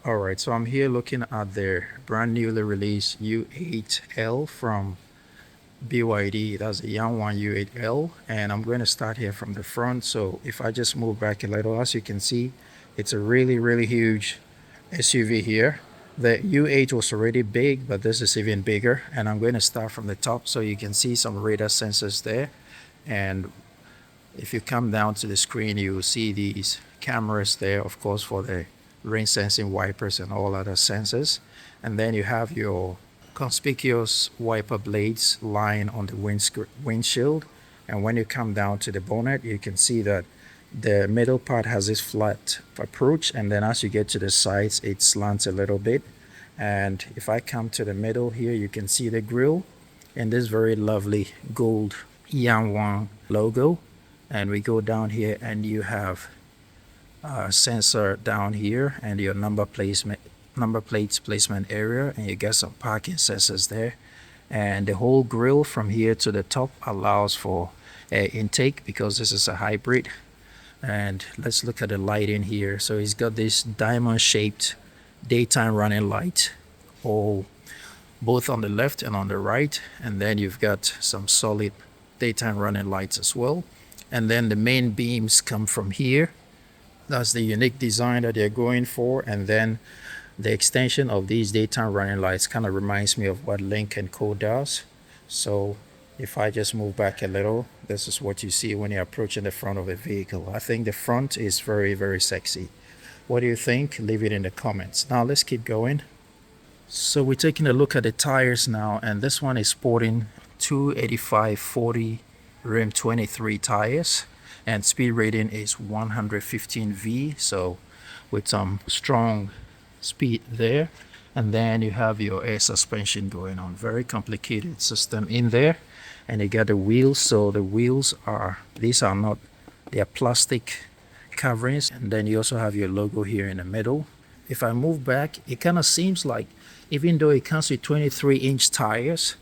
All right, so I'm here looking at their brand newly released U8L from BYD. That's the Yangwang U8L, and I'm going to start here from the front. So if I just move back a little, as you can see, it's a really huge SUV here. The U8 was already big, but this is even bigger, and I'm going to start from the top so you can see some radar sensors there. And if you come down to the screen, you will see these cameras there, of course, for the rain sensing wipers and all other sensors. And then you have your conspicuous wiper blades lying on the windshield. And when you come down to the bonnet, you can see that the middle part has this flat approach, and then as you get to the sides, it slants a little bit. And if I come to the middle here, you can see the grille and this very lovely gold Yangwang logo. And we go down here and you have a sensor down here and your number plates placement area, and you get some parking sensors there. And the whole grille from here to the top allows for air intake because this is a hybrid. And let's look at the lighting here. So it's got this diamond shaped daytime running light, both on the left and on the right. And then you've got some solid daytime running lights as well. And then the main beams come from here. That's the unique design that they're going for. And then the extension of these daytime running lights kind of reminds me of what Lynk & Co does. So if I just move back a little, this is what you see when you're approaching the front of a vehicle. I think the front is very sexy. What do you think? Leave it in the comments. Now let's keep going. So we're taking a look at the tires now, and this one is sporting 285/40 rim 23 tires, and speed rating is 115 V, so with some strong speed there. And then you have your air suspension going on, very complicated system in there. And you got the wheels, so the wheels are, these are not, they are plastic coverings. And then you also have your logo here in the middle. If I move back, it kind of seems like even though it comes with 23-inch tires,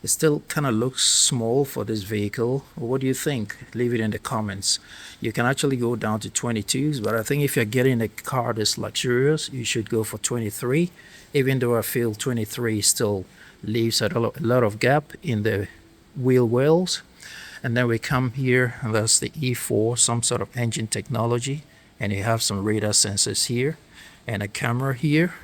it still kind of looks small for this vehicle. What do you think? Leave it in the comments. You can actually go down to 22s, but I think if you're getting a car this luxurious, you should go for 23, even though I feel 23 still leaves a lot of gap in the wheel wells. And then we come here, and that's the E4, some sort of engine technology, and you have some radar sensors here and a camera here,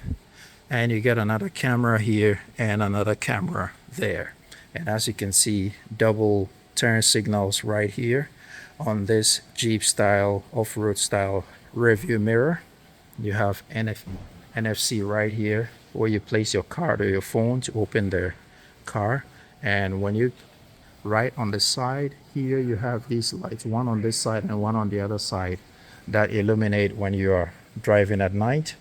and you get another camera here and another camera there. And as you can see, double turn signals right here on this Jeep style, off-road style rear view mirror. You have NFC right here where you place your card or your phone to open the car. And when you right on the side here, you have these lights, one on this side and one on the other side, that illuminate when you are driving at night.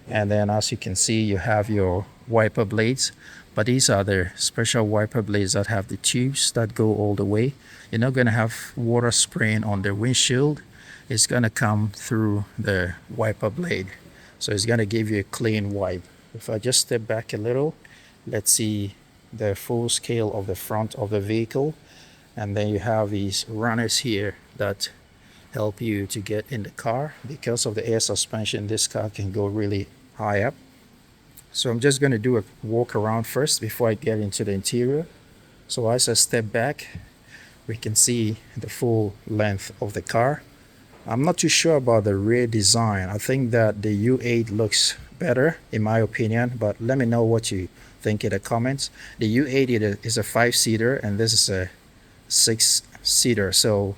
And then as you can see, you have your wiper blades, but these are the special wiper blades that have the tubes that go all the way. You're not going to have water spraying on the windshield. It's going to come through the wiper blade, so it's going to give you a clean wipe. If I just step back a little, let's see the full scale of the front of the vehicle. And then you have these runners here that help you to get in the car. Because of the air suspension, this car can go really high up. So I'm just going to do a walk around first before I get into the interior. So as I step back, we can see the full length of the car. I'm not too sure about the rear design. I think that the U8 looks better in my opinion, but let me know what you think in the comments. The U8 is a 5-seater and this is a 6-seater, so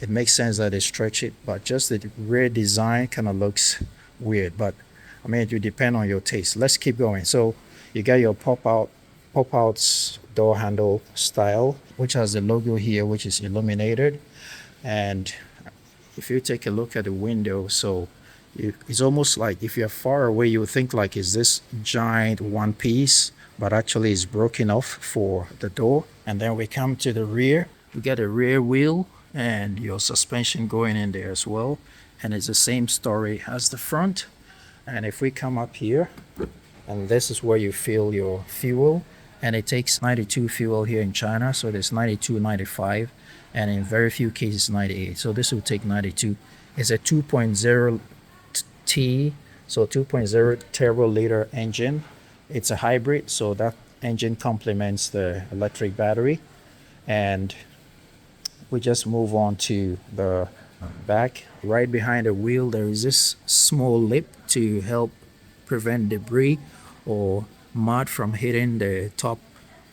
it makes sense that they stretch it, but just the rear design kind of looks weird. But I mean, it will depend on your taste. Let's keep going. So you got your pop-outs door handle style, which has the logo here, which is illuminated. And if you take a look at the window, so it's almost like if you're far away, you would think like, is this giant one piece, but actually it's broken off for the door. And then we come to the rear. We got a rear wheel and your suspension going in there as well. And it's the same story as the front. And if we come up here, and this is where you fill your fuel, and it takes 92 fuel here in China, so there's 92, 95, and in very few cases 98. So this will take 92. It's a 2.0T So 2.0 turbo liter engine. It's a hybrid, so that engine complements the electric battery. And we just move on to the back. Right behind the wheel, there is this small lip to help prevent debris or mud from hitting the top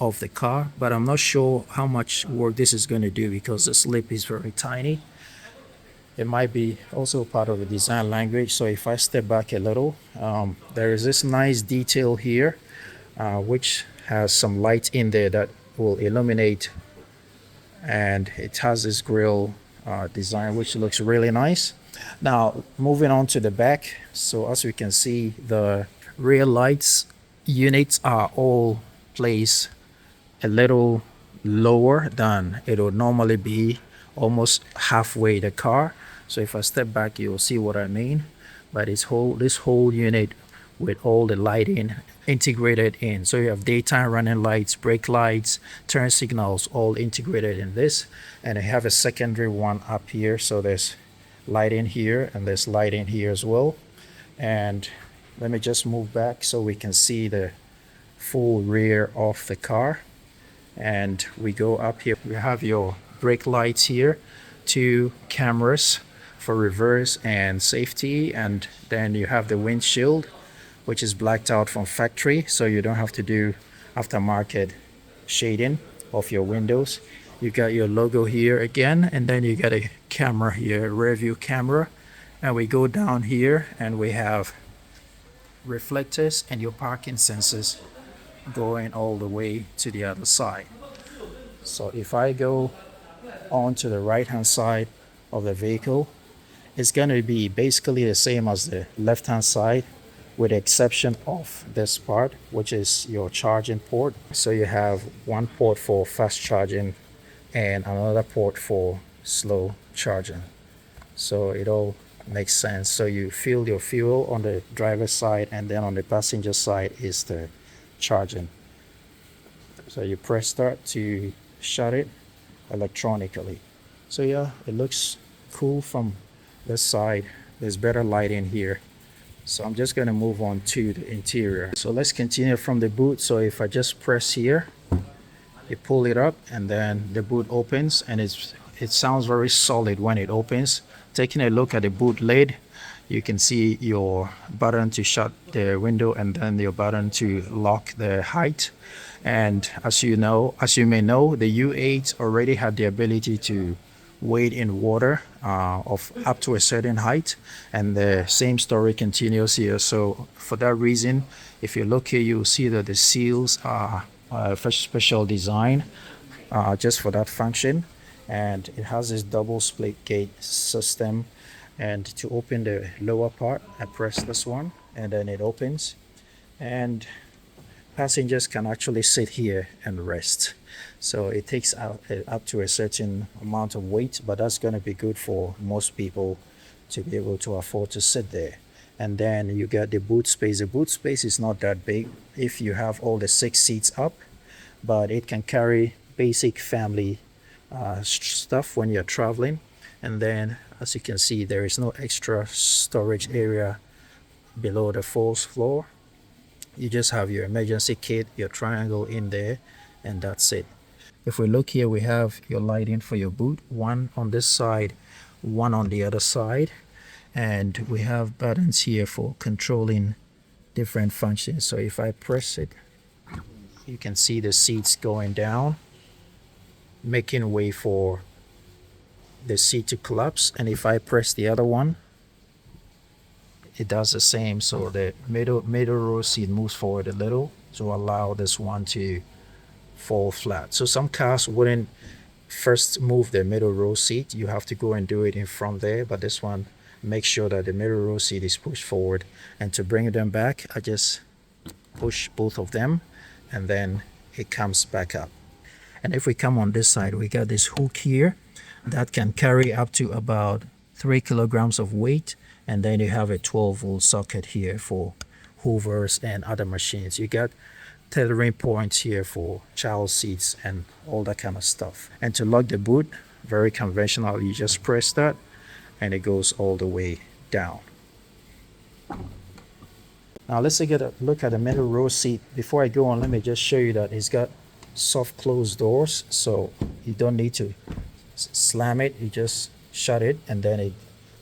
of the car, but I'm not sure how much work this is going to do because the lip is very tiny. It might be also part of the design language. So if I step back a little, there is this nice detail here, which has some light in there that will illuminate, and it has this grill design which looks really nice. Now moving on to the back, so as we can see, the rear lights units are all placed a little lower than it would normally be, almost halfway the car. So if I step back, you'll see what I mean. But this whole unit with all the lighting integrated in. So you have daytime running lights, brake lights, turn signals, all integrated in this. And I have a secondary one up here. So there's lighting here and there's lighting here as well. And let me just move back so we can see the full rear of the car. And we go up here, we have your brake lights here, 2 cameras for reverse and safety, and then you have the windshield, which is blacked out from factory, so you don't have to do aftermarket shading of your windows. You got your logo here again, and then you got a camera here, rear view camera. And we go down here and we have reflectors and your parking sensors going all the way to the other side. So if I go on to the right hand side of the vehicle, it's going to be basically the same as the left hand side, with the exception of this part, which is your charging port. So you have one port for fast charging and another port for slow charging. So it all makes sense. So you fill your fuel on the driver's side, and then on the passenger side is the charging. So you press start to shut it electronically. So yeah, it looks cool from this side. There's better lighting here. So I'm just going to move on to the interior. So let's continue from the boot. So if I just press here, you pull it up and then the boot opens, and it sounds very solid when it opens. Taking a look at the boot lid, you can see your button to shut the window and then your button to lock the height. And as you may know, the U8 already had the ability to wade in water of up to a certain height, and the same story continues here. So for that reason, if you look here, you'll see that the seals are special design just for that function, and it has this double split gate system. And to open the lower part, I press this one and then it opens, and passengers can actually sit here and rest. So it takes out up to a certain amount of weight, but that's going to be good for most people to be able to afford to sit there. And then you get the boot space. The boot space is not that big if you have all the 6 seats up, but it can carry basic family stuff when you're traveling. And then, as you can see, there is no extra storage area below the 4th floor. You just have your emergency kit, your triangle in there, and that's it. If we look here, we have your lighting for your boot, one on this side, one on the other side, and we have buttons here for controlling different functions. So if I press it, you can see the seats going down, making way for the seat to collapse. And if I press the other one, it does the same. So the middle row seat moves forward a little to allow this one to fall flat. So some cars wouldn't first move the middle row seat. You have to go and do it in front there, but this one makes sure that the middle row seat is pushed forward. And to bring them back, I just push both of them and then it comes back up. And if we come on this side, we got this hook here that can carry up to about 3 kilograms of weight. And then you have a 12-volt socket here for hoovers and other machines. You got tethering points here for child seats and all that kind of stuff. And to lock the boot, very conventional, you just press that and it goes all the way down. Now let's take a look at the middle row seat. Before I go on, let me just show you that it's got soft closed doors, so you don't need to slam it. You just shut it and then it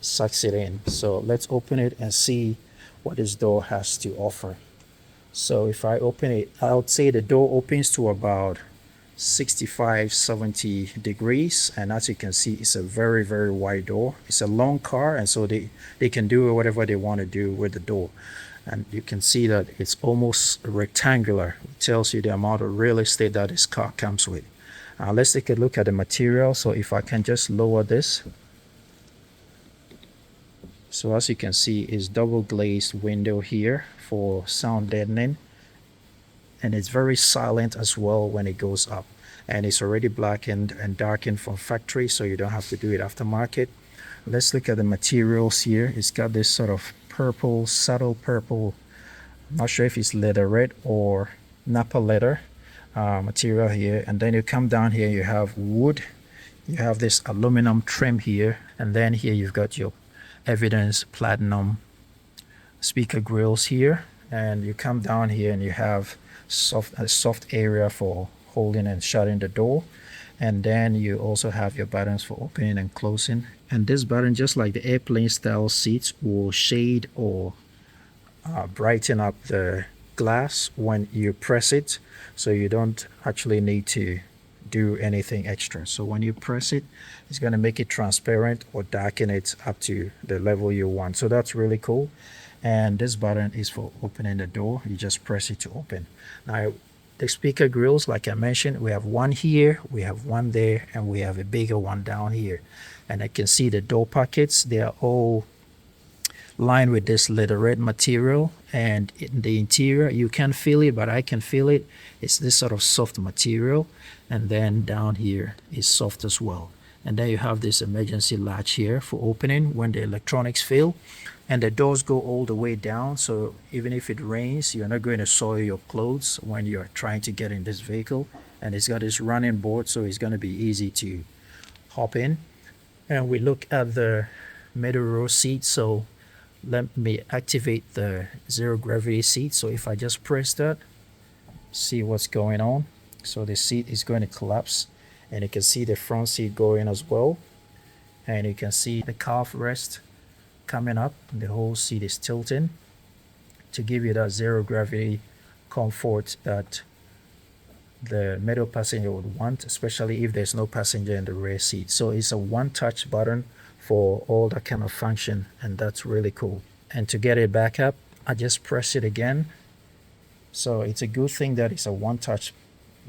sucks it in. So let's open it and see what this door has to offer. So if I open it, I would say the door opens to about 65-70 degrees, and as you can see, it's a very wide door. It's a long car, and so they can do whatever they want to do with the door. And you can see that it's almost rectangular. It tells you the amount of real estate that this car comes with. Let's take a look at the material. So if I can just lower this. So as you can see, it's double glazed window here for sound deadening, and it's very silent as well when it goes up, and it's already blackened and darkened from factory, so you don't have to do it aftermarket. Let's look at the materials here. It's got this sort of purple, subtle purple, I'm not sure if it's leatherette or Napa leather material here. And then you come down here, you have wood, you have this aluminum trim here, and then here you've got your evidence platinum speaker grills here, and you come down here and you have a soft area for holding and shutting the door, and then you also have your buttons for opening and closing. And this button, just like the airplane style seats, will shade or brighten up the glass when you press it, so you don't actually need to do anything extra. So when you press it, it's going to make it transparent or darken it up to the level you want. So that's really cool. And this button is for opening the door. You just press it to open. Now the speaker grills, like I mentioned, we have one here, we have one there, and we have a bigger one down here. And I can see the door pockets, they are all lined with this leatherette material, and in the interior you can feel it, but I can feel it. It's this sort of soft material, and then down here is soft as well. And then you have this emergency latch here for opening when the electronics fail, and the doors go all the way down, so even if it rains, you're not going to soil your clothes when you're trying to get in this vehicle. And it's got this running board, so it's going to be easy to hop in. And we look at the middle row seat. So let me activate the zero gravity seat. So if I just press that, see what's going on. So the seat is going to collapse, and you can see the front seat going as well, and you can see the calf rest coming up. The whole seat is tilting to give you that zero gravity comfort that the middle passenger would want, especially if there's no passenger in the rear seat. So it's a one-touch button for all that kind of function, and that's really cool. And to get it back up, I just press it again. So it's a good thing that it's a one-touch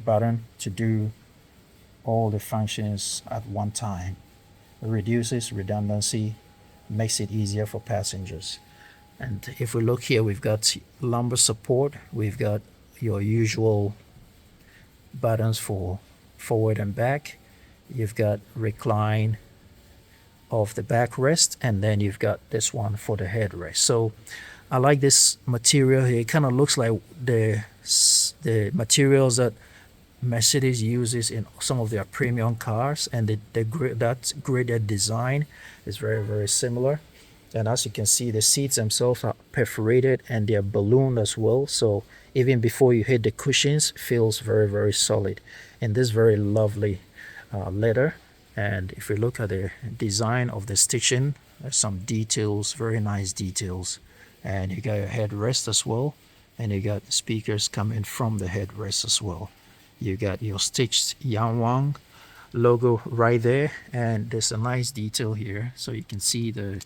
button to do all the functions at one time. It reduces redundancy, makes it easier for passengers. And if we look here, we've got lumbar support, we've got your usual buttons for forward and back, you've got recline of the backrest, and then you've got this one for the headrest. So I like this material here. It kind of looks like the materials that Mercedes uses in some of their premium cars, and that graded design is very similar. And as you can see, the seats themselves are perforated and they're ballooned as well, so even before you hit the cushions, feels very solid in this very lovely leather. And if we look at the design of the stitching, there's some details, very nice details. And you got your headrest as well, and you got the speakers coming from the headrest as well. You got your stitched Yangwang logo right there, and there's a nice detail here, so you can see the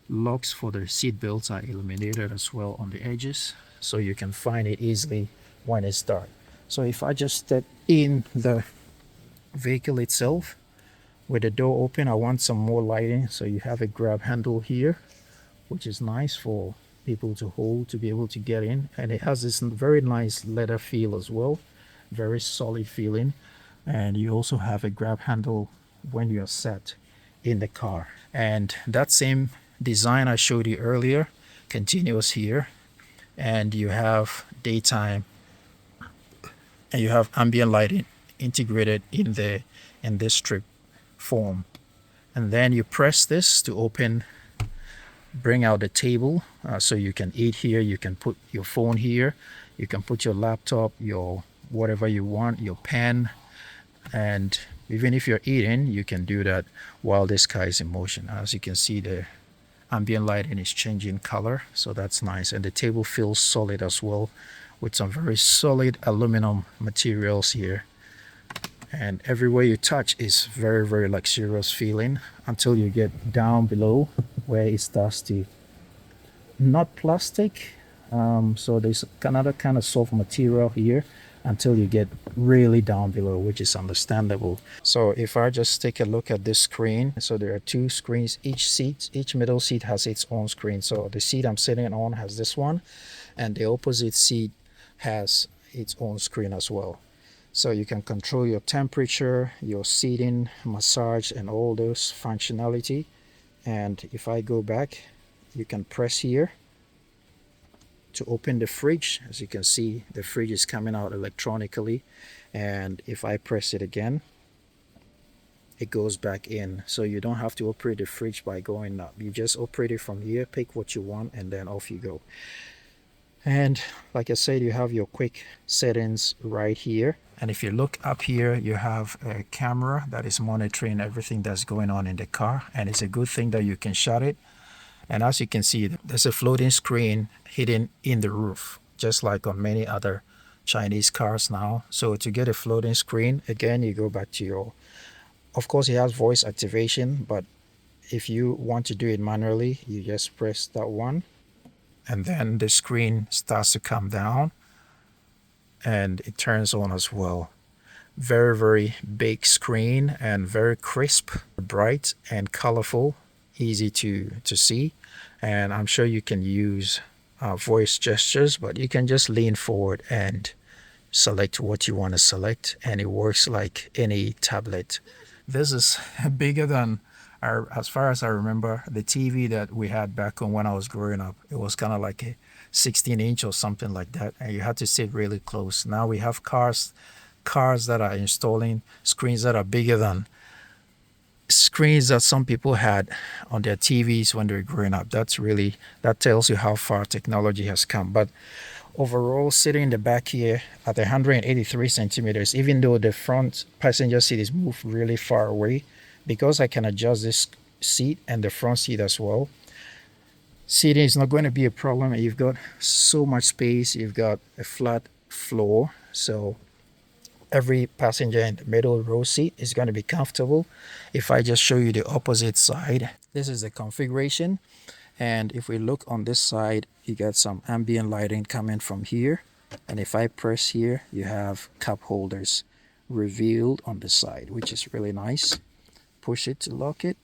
locks for the seat belts are illuminated as well on the edges, so you can find it easily when it's dark. So if I just step in the vehicle itself with the door open, I want some more lighting, so you have a grab handle here, which is nice for people to hold to be able to get in, and it has this very nice leather feel as well, very solid feeling. And you also have a grab handle when you're sat in the car, and that same design I showed you earlier continues here, and you have daytime and you have ambient lighting integrated in this strip form. And then you press this to open bring out the table so you can eat here. You can put your phone here. You can put your laptop, your whatever you want, your pen, and even if you're eating, you can do that while this car is in motion. As you can see, the ambient lighting is changing color, so that's nice. And the table feels solid as well, with some very solid aluminum materials here. And everywhere you touch is very, very luxurious feeling until you get down below where it starts to not plastic. So there's another kind of soft material here until you get really down below, which is understandable. So if I just take a look at this screen, so there are two screens. Each middle seat has its own screen. So the seat I'm sitting on has this one, and the opposite seat has its own screen as well. So you can control your temperature, your seating, massage, and all those functionality. And if I go back, you can press here to open the fridge. As you can see, the fridge is coming out electronically, and if I press it again, it goes back in. So you don't have to operate the fridge by going up. You just operate it from here, pick what you want, and then off you go. And like I said, you have your quick settings right here. And if you look up here, you have a camera that is monitoring everything that's going on in the car, and it's a good thing that you can shut it. And as you can see, there's a floating screen hidden in the roof, just like on many other Chinese cars now. So to get a floating screen, again, you go back to your, of course it has voice activation, but if you want to do it manually, you just press that one, and then the screen starts to come down and it turns on as well. Very, very big screen and very crisp, bright and colorful, easy to see. And I'm sure you can use voice gestures, but you can just lean forward and select what you want to select, and it works like any tablet. This is bigger than as far as I remember, the TV that we had back when I was growing up. It was kind of like a 16-inch or something like that, and you had to sit really close. Now we have cars that are installing screens that are bigger than screens that some people had on their TVs when they were growing up. That tells you how far technology has come. But overall, sitting in the back here at 183 centimeters, even though the front passenger seat is moved really far away, because I can adjust this seat and the front seat as well, seating is not going to be a problem. You've got so much space. You've got a flat floor, so every passenger in the middle row seat is going to be comfortable. If I just show you the opposite side, this is the configuration. And if we look on this side, you got some ambient lighting coming from here. And if I press here, you have cup holders revealed on the side, which is really nice. Push it to lock it.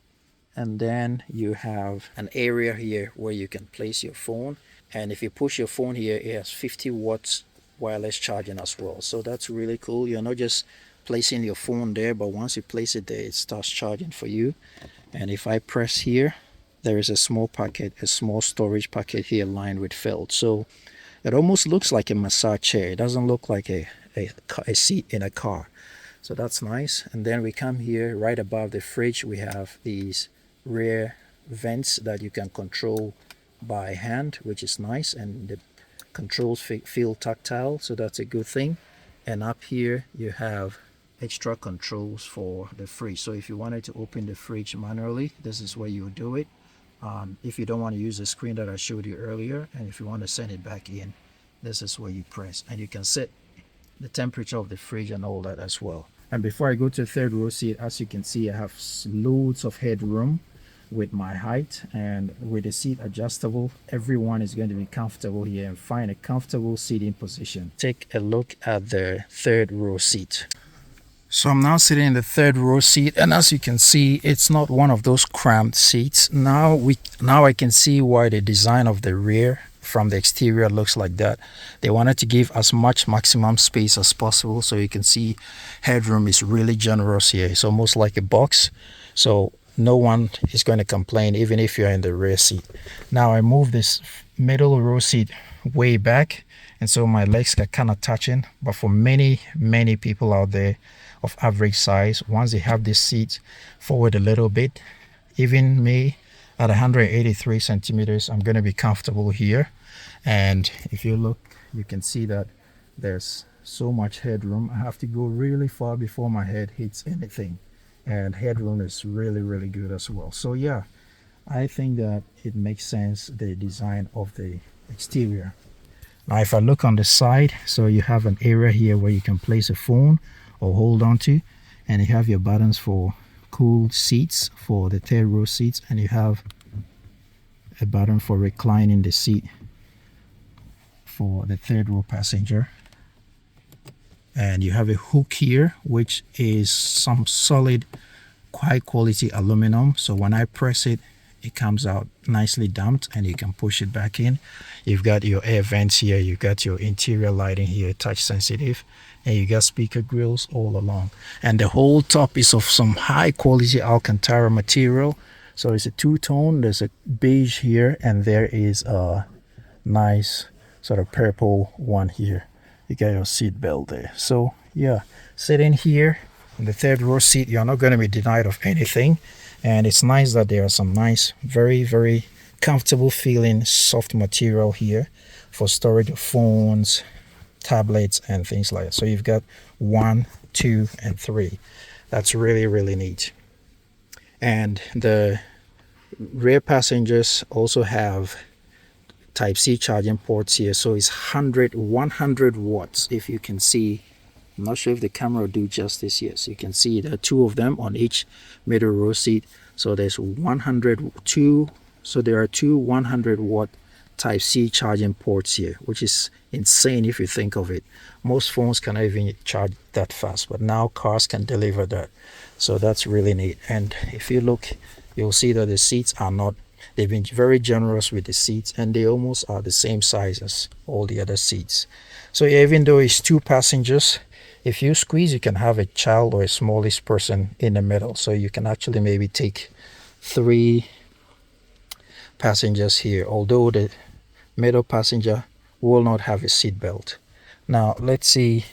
And then you have an area here where you can place your phone. And if you push your phone here, it has 50 watts wireless charging as well. So that's really cool. You're not just placing your phone there, but once you place it there, it starts charging for you. And if I press here, there is a small storage packet here lined with felt. So it almost looks like a massage chair. It doesn't look like a seat in a car. So that's nice. And then we come here right above the fridge. We have these rear vents that you can control by hand, which is nice. And the controls feel tactile, so that's a good thing. And up here you have extra controls for the fridge. So if you wanted to open the fridge manually, this is where you would do it. If you don't want to use the screen that I showed you earlier, and if you want to send it back in, this is where you press, and you can set the temperature of the fridge and all that as well. And before I go to the third row seat, as you can see, I have loads of headroom with my height, and with the seat adjustable, everyone is going to be comfortable here and find a comfortable seating position. Take a look at the third row seat. So I'm now sitting in the third row seat, and as you can see, it's not one of those cramped seats. Now I can see why the design of the rear from the exterior looks like that. They wanted to give as much maximum space as possible, so you can see headroom is really generous here. It's almost like a box, so no one is going to complain even if you're in the rear seat. Now I move this middle row seat way back, and so my legs are kind of touching. But for many people out there of average size, once they have this seat forward a little bit, even me, at 183 centimeters, I'm going to be comfortable here. And if you look, you can see that there's so much headroom. I have to go really far before my head hits anything, and headroom is really, really good as well. So yeah, I think that it makes sense, the design of the exterior. Now if I look on the side, so you have an area here where you can place a phone or hold on to, and you have your buttons for cooled seats for the third row seats, and you have a button for reclining the seat for the third row passenger. And you have a hook here, which is some solid high quality aluminum, so when I press it, it comes out nicely damped and you can push it back in. You've got your air vents here, you've got your interior lighting here, touch sensitive, and you got speaker grills all along, and the whole top is of some high quality Alcantara material. So it's a two-tone, there's a beige here, and there is a nice sort of purple one here. You got your seat belt there. So yeah, sitting here in the third row seat, you're not going to be denied of anything. And it's nice that there are some nice, very, very comfortable feeling soft material here for storage of phones, tablets, and things like that. So you've got 1, 2, and 3. That's really, really neat. And the rear passengers also have Type-C charging ports here. So it's 100 watts, if you can see. I'm not sure if the camera will do justice. Yes, you can see there are 2 of them on each middle row seat. So there's 102. So there are 2 100-watt Type-C charging ports here, which is insane if you think of it. Most phones cannot even charge that fast, but now cars can deliver that. So that's really neat. And if you look, you'll see that the seats are not, they've been very generous with the seats, and they almost are the same size as all the other seats. So even though it's 2 passengers, if you squeeze, you can have a child or a smallest person in the middle. So you can actually maybe take 3 passengers here, although the middle passenger will not have a seat belt. Now let's see,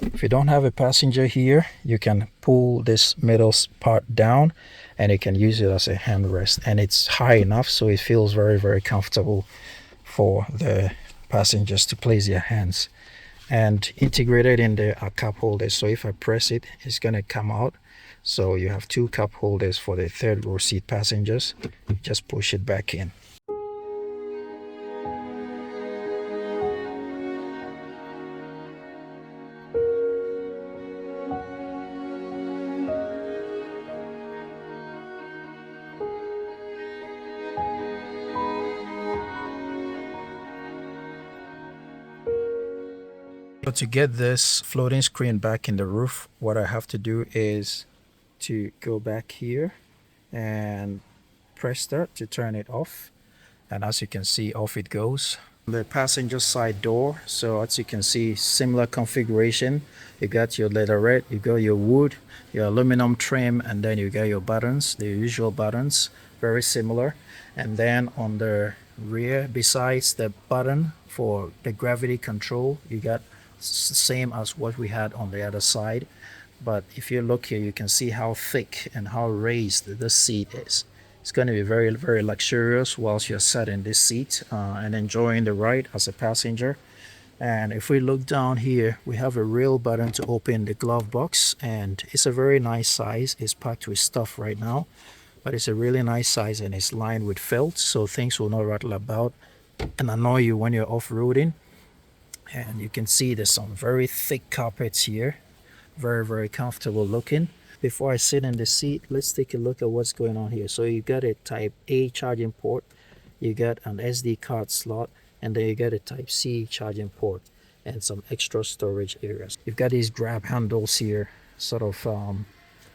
if you don't have a passenger here, you can pull this middle part down and you can use it as a handrest, and it's high enough so it feels very, very comfortable for the passengers to place their hands. And integrated in there are cup holders, so if I press it, it's going to come out. So you have 2 cup holders for the third row seat passengers. You just push it back in. So to get this floating screen back in the roof, what I have to do is to go back here and press that to turn it off, and as you can see, off it goes. The passenger side door, so as you can see, similar configuration. You got your leatherette, you got your wood, your aluminum trim, and then you got your buttons, the usual buttons, very similar. And then on the rear, besides the button for the gravity control, you got same as what we had on the other side. But if you look here, you can see how thick and how raised this seat is. It's going to be very, very luxurious whilst you're sat in this seat and enjoying the ride as a passenger. And if we look down here, we have a real button to open the glove box, and it's a very nice size. It's packed with stuff right now, but it's a really nice size, and it's lined with felt, so things will not rattle about and annoy you when you're off-roading. And you can see there's some very thick carpets here, very, very comfortable looking. Before I sit in the seat, let's take a look at what's going on here. So you got a type A charging port, you got an SD card slot, and then you got a type C charging port and some extra storage areas. You've got these grab handles here, sort of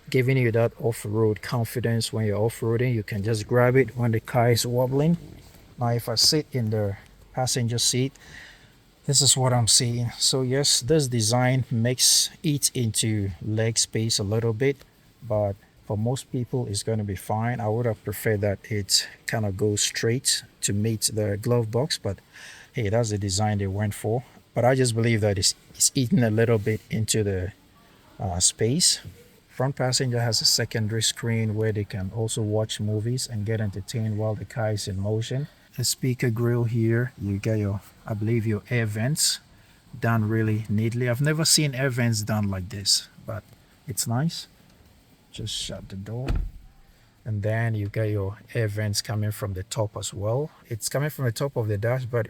giving you that off-road confidence. When you're off-roading, you can just grab it when the car is wobbling. Now if I sit in the passenger seat, this is what I'm seeing. So yes, this design makes it into leg space a little bit, but for most people it's going to be fine. I would have preferred that it kind of goes straight to meet the glove box, but hey, that's the design they went for. But I just believe that it's eating a little bit into the space. Front passenger has a secondary screen where they can also watch movies and get entertained while the car is in motion. A speaker grill here. You get your, I believe, your air vents done really neatly. I've never seen air vents done like this, but it's nice. Just shut the door. And then you get your air vents coming from the top as well. It's coming from the top of the dash, but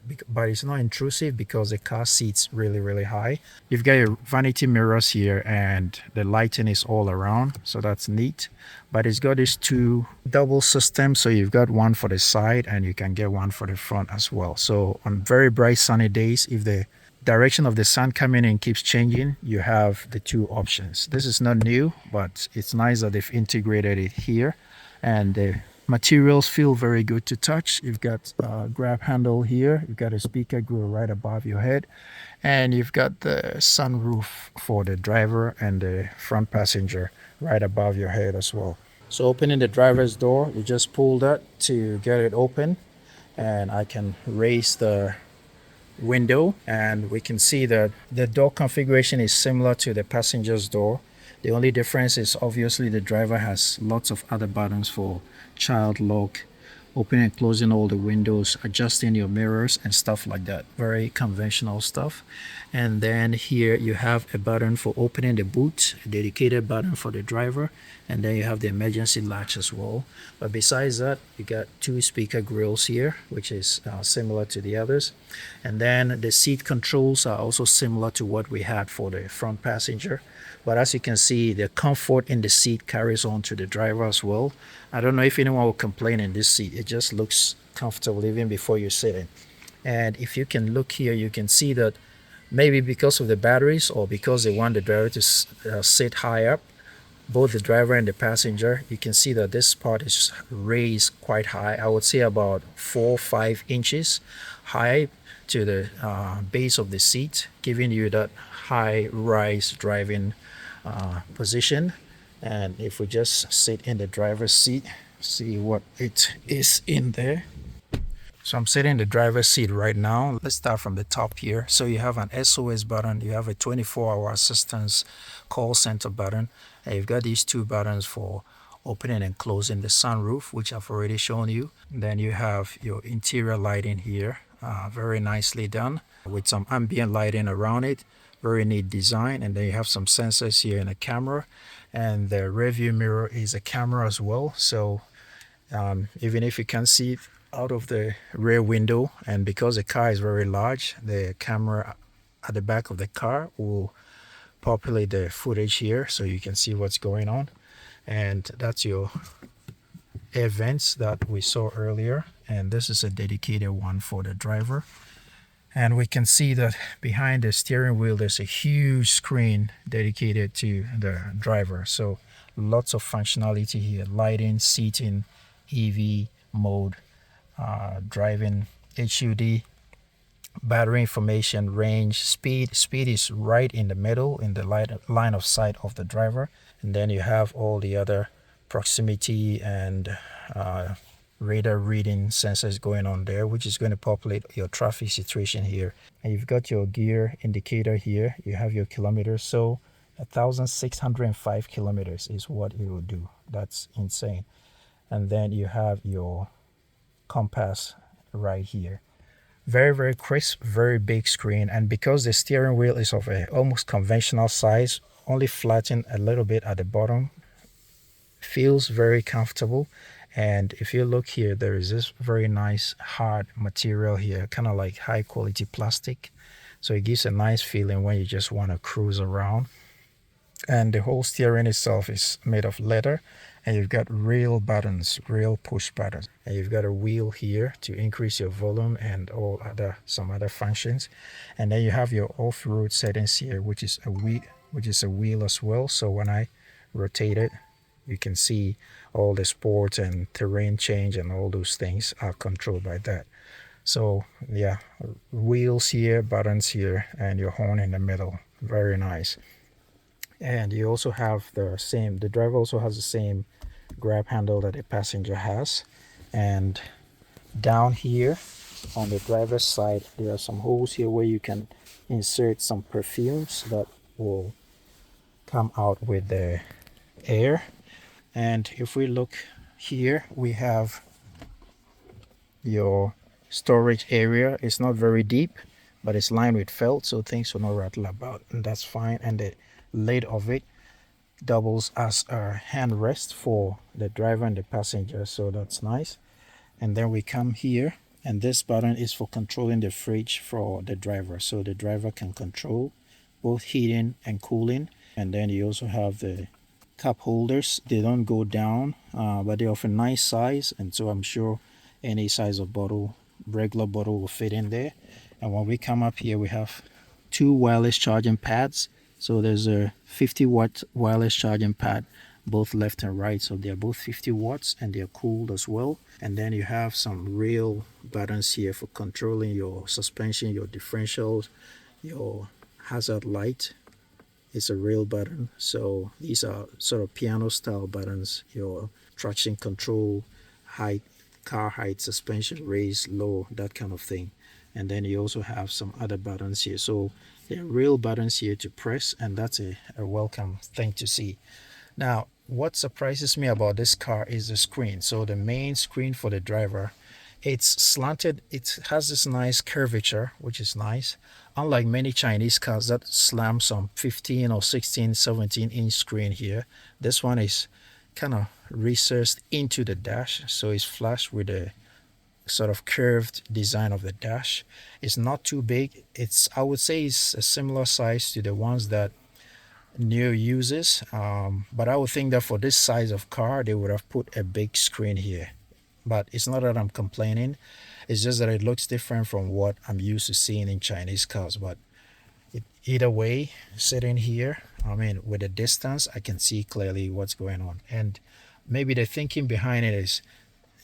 it's not intrusive because the car seats really high. You've got your vanity mirrors here and the lighting is all around, so that's neat. But it's got these two double systems, so you've got one for the side and you can get one for the front as well. So on very bright sunny days, if the direction of the sun coming in keeps changing, you have the two options. This is not new, but it's nice that they've integrated it here. And the materials feel very good to touch. You've got a grab handle here. You've got a speaker grill right above your head. And you've got the sunroof for the driver and the front passenger right above your head as well. So opening the driver's door, you just pull that to get it open. And I can raise the window and we can see that the door configuration is similar to the passenger's door. The only difference is obviously the driver has lots of other buttons for child lock, opening and closing all the windows, adjusting your mirrors and stuff like that. Very conventional stuff. And then here you have a button for opening the boot, a dedicated button for the driver, and then you have the emergency latch as well. But besides that, you got two speaker grills here, which is similar to the others. And then the seat controls are also similar to what we had for the front passenger. But as you can see, the comfort in the seat carries on to the driver as well. I don't know if anyone will complain in this seat. It just looks comfortable even before you sit in. And if you can look here, you can see that maybe because of the batteries or because they want the driver to sit high up, both the driver and the passenger, you can see that this part is raised quite high. I would say about 4 or 5 inches high to the base of the seat, giving you that high rise driving position. And if we just sit in the driver's seat, see what it is in there. So I'm sitting in the driver's seat right now. Let's start from the top here. So you have an SOS button, you have a 24-hour assistance call center button, and you've got these two buttons for opening and closing the sunroof, which I've already shown you. Then you have your interior lighting here, very nicely done with some ambient lighting around it. Very neat design. And then you have some sensors here and a camera, and the rear view mirror is a camera as well. So even if you can see out of the rear window, and because the car is very large, the camera at the back of the car will populate the footage here so you can see what's going on. And that's your air vents that we saw earlier, and this is a dedicated one for the driver. And we can see that behind the steering wheel there's a huge screen dedicated to the driver. So lots of functionality here: lighting, seating, EV mode, driving, HUD, battery information, range, speed. Speed is right in the middle in the line of sight of the driver. And then you have all the other proximity and radar reading sensors going on there, which is going to populate your traffic situation here. And you've got your gear indicator here. You have your kilometers. So 1,605 kilometers is what it will do. That's insane. And then you have your compass right here. Very crisp, very big screen. And because the steering wheel is of a almost conventional size, only flattened a little bit at the bottom, feels very comfortable. And if you look here, there is this very nice hard material here, kind of like high quality plastic. So it gives a nice feeling when you just want to cruise around. And the whole steering itself is made of leather, and you've got real buttons, real push buttons. And you've got a wheel here to increase your volume and some other functions. And then you have your off-road settings here, which is a wheel as well. So when I rotate it, you can see all the sports and terrain change and all those things are controlled by that. So yeah, wheels here, buttons here, and your horn in the middle. Very nice. And you also have the driver also has the same grab handle that the passenger has. And down here on the driver's side, there are some holes here where you can insert some perfumes that will come out with the air. And if we look here, we have your storage area. It's not very deep, but it's lined with felt, so things will not rattle about, and that's fine. And the lid of it doubles as a handrest for the driver and the passenger, so that's nice. And then we come here, and this button is for controlling the fridge for the driver, so the driver can control both heating and cooling. And then you also have the cup holders. They don't go down, but they're of a nice size, and so I'm sure any size of bottle, regular bottle, will fit in there. And when we come up here, we have two wireless charging pads. So there's a 50-watt wireless charging pad, both left and right, so they're both 50 watts and they're cooled as well. And then you have some real buttons here for controlling your suspension, your differentials, your hazard light. It's a real button. So these are sort of piano style buttons, your traction control, height, car height, suspension, raise, low, that kind of thing. And then you also have some other buttons here. So there are real buttons here to press, and that's a welcome thing to see. Now, what surprises me about this car is the screen. So the main screen for the driver, it's slanted. It has this nice curvature, which is nice. Unlike many Chinese cars that slam some 15 or 16, 17-inch screen here, this one is kind of recessed into the dash, so it's flush with the sort of curved design of the dash. It's not too big. I would say it's a similar size to the ones that Neo uses, but I would think that for this size of car they would have put a big screen here. But it's not that I'm complaining, it's just that it looks different from what I'm used to seeing in Chinese cars. But either way, sitting here, I mean, with the distance, I can see clearly what's going on. And maybe the thinking behind it is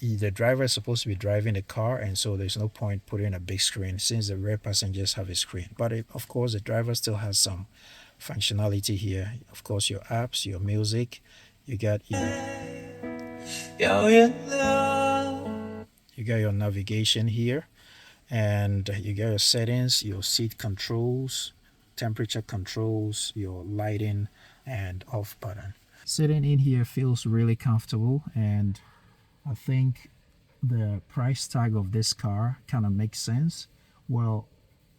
the driver is supposed to be driving the car, and so there's no point putting a big screen since the rear passengers have a screen. But of course, the driver still has some functionality here. Of course, your apps, your music, you got your navigation here, and you got your settings, your seat controls, temperature controls, your lighting and off button. Sitting in here feels really comfortable, and I think the price tag of this car kind of makes sense. Well,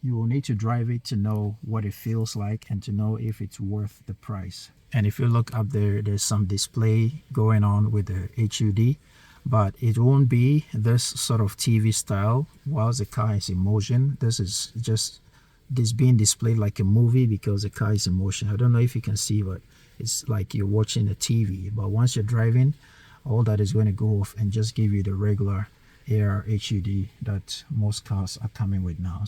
you will need to drive it to know what it feels like and to know if it's worth the price. And if you look up there, there's some display going on with the HUD, but it won't be this sort of TV style whilst the car is in motion. This is just being displayed like a movie because the car is in motion. I don't know if you can see, but it's like you're watching a TV. But once you're driving, all that is going to go off and just give you the regular AR HUD that most cars are coming with now.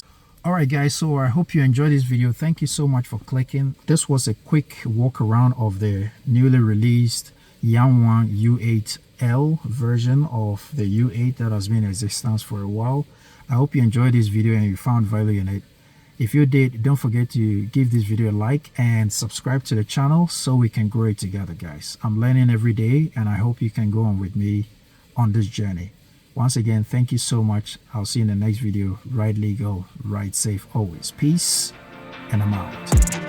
Alright guys, so I hope you enjoyed this video. Thank you so much for clicking. This was a quick walk around of the newly released Yangwang U8L version of the U8 that has been in existence for a while. I hope you enjoyed this video and you found value in it. If you did, don't forget to give this video a like and subscribe to the channel so we can grow it together, guys. I'm learning every day and I hope you can go on with me on this journey. Once again, thank you so much. I'll see you in the next video. Ride legal, ride safe always. Peace, and I'm out.